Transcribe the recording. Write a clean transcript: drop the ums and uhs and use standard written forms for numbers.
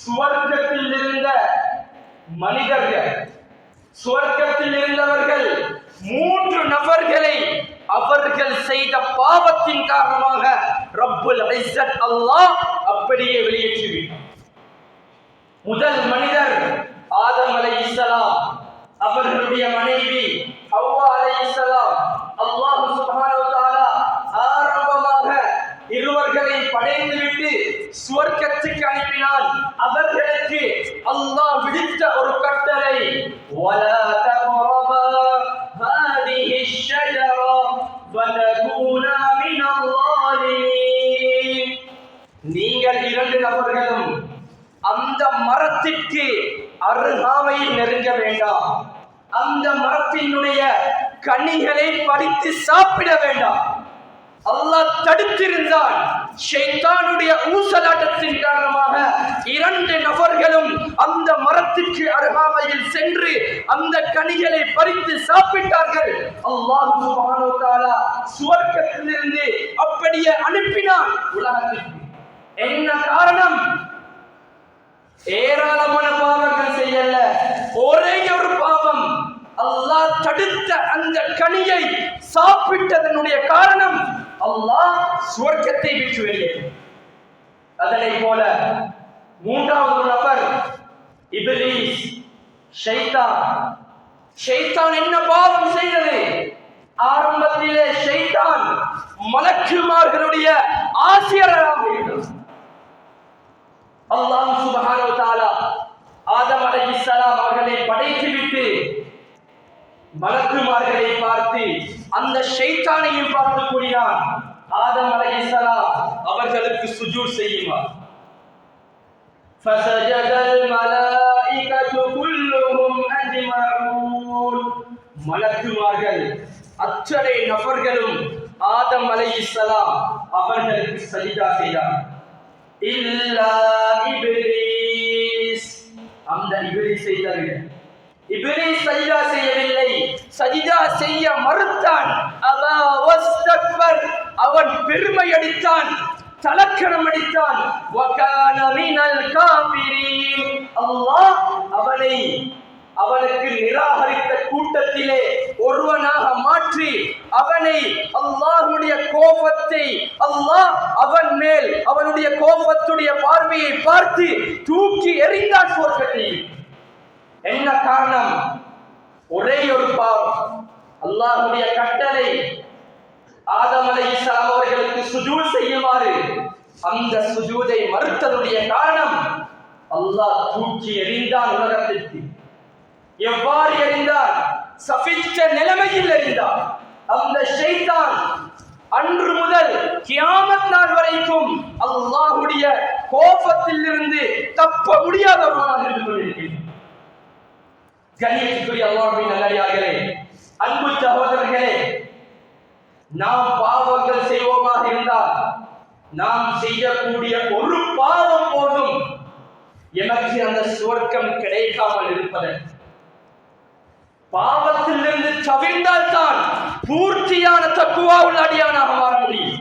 சுவர்க்கத்தில் இருந்த மனிதர்கள், சுவர்க்கத்தில் இருந்தவர்கள் 3 நபர்களை அவர்கள் செய்த பாவத்தின் காரணமாக ரப்புல் இஸ்ஸத் அல்லாஹ் அப்படியே வெளியேற்றிவிட்டார். முதல் மனிதர் ஆதம் அலைஹிஸ்ஸலாம், அவர்களுடைய மனைவி ஹவ்வா அலைஹிஸ்ஸலாம். அல்லாஹ் சுப்ஹானஹு வ தஆலா ஆரம்பமாக இருவர்களை படைத்துவிட்டு சுவர்க்கத்துக்கு அனுப்பினான். அவர்களுக்கு அல்லாஹ் விதித்த ஒரு கட்டளை, வலா தக்ரபா ஹாதிஹி ஷஜரா ஃபதகூனா மினல் ஸாலிமீன். நீங்கள் 2 நபர்களும் அந்த மரத்திற்கு அருகாமையில் நெருங்க வேண்டாம், அந்த மரத்தினுடைய கனிகளை பறித்து சாப்பிட வேண்டாம். அல்லாஹ் தடுத்திருந்தான். ஷைத்தானுடைய ஊசலாட்டத்தின் காரணமாக 2 நபர்களும் அந்த மரத்திற்கு அருகாமையில் சென்று அந்த கனிகளை பறித்து சாப்பிட்டார்கள். அல்லாஹ் சுப்ஹானஹு வ தஆலா சுவர்க்கத்திலிருந்து அப்படியே அனுப்பினான் உலகத்திற்கு. என்ன காரணம்? ஏராளமான பாவங்கள் செய்யல, ஒரே ஒரு பாவம். அல்லாஹ் தடுத்த அந்த கனியை சாப்பிட்டதனுடைய காரணம் அல்லாஹ் சுவர்க்கத்தை விட்டு வெளியேற்றினார். அதனை போல 3வது நபர் இப்லீஸ், ஷைத்தான். ஷைத்தான் என்ன பாவம் செய்தது? ஆரம்பத்திலே ஷைத்தான் மலக்குமார்களுடைய ஆசிரியராக இருந்தார். அல்லாஹ் சுப்ஹானஹு வ தஆலா ஆதம் அலைஹிஸ்ஸலாம் அவர்களை படைத்துவிட்டு மலக்குமார்களை பார்த்து அந்த ஷைத்தானையும் பார்த்து கூறினான், ஆதம் அலைஹிஸ்ஸலாம் அவர்களுக்கு சுஜூத் செய்யுமாறு. ஃபஸஜதல் மலாயிகத்து குல்லுஹும் அஜ்மஊன். மலக்குமார்கள் அத்தனை நபர்களும் ஆதம் அலைஹிஸ்ஸலாம் அவர்களுக்கு சஜிதா செய்தார். இல்லா இப்லீஸ், அந்த இப்லீஸை தவிர. இப்லீஸ் சஜிதா செய்யவில்லை, சஜிதா செய்ய மறுத்தான். அபா வஸ்தக்பர், அவன் பெருமை அடித்தான், தலக்கணம் அடித்தான். வகான மினல் காஃபிரீன், அல்லாஹ் அவனுக்கு நிராகரித்த கூட்டத்திலே ஒருவனாக மாற்றி அவனை அல்லாஹ்வுடைய கோபத்தை, அல்லாஹ் அவன் மேல் அவனுடைய கோபத்துடைய பார்வையை பார்த்து தூக்கி எறிந்தான் சுவர்க்கத்தை. என்ன காரணம்? ஒரே ஒரு பாவம். அல்லாஹ்வுடைய கட்டளை ஆதம் அலைஹிஸ்ஸலாம் அவர்களுக்கு சுஜூத் செய்யுமாறு, அந்த சுஜூதை மறுத்ததுடைய காரணம் அல்லாஹ் தூக்கி எறிந்தான் உலகத்திற்கு. எவ்வாறு எறிந்தான்? சபித்த நிலைமையில் எறிந்தான். அந்த ஷைத்தான் அன்று முதல் கியாமத் நாள் வரைக்கும் அல்லாஹ்வுடைய கோபத்தில் இருந்து தப்ப முடியாதவனாக இருந்து கொண்டிருக்கிறான். கண்ணியத்துக்குரிய அல்லாஹ்வின் நல்லடியார்களே, அன்பு சகோதரர்களே, நாம் பாவங்கள் செய்வோமாக இருந்தால் நாம் செய்யக்கூடிய ஒரு பாவம் போதும் எமக்கு அந்த சுவர்க்கம் கிடைக்காமல் இருப்பதற்கு. பாவத்திலிருந்து தவிர்ந்தால் தான் பூர்த்தியான தக்குவா உள்ள அடியானாக மாற முடியும்.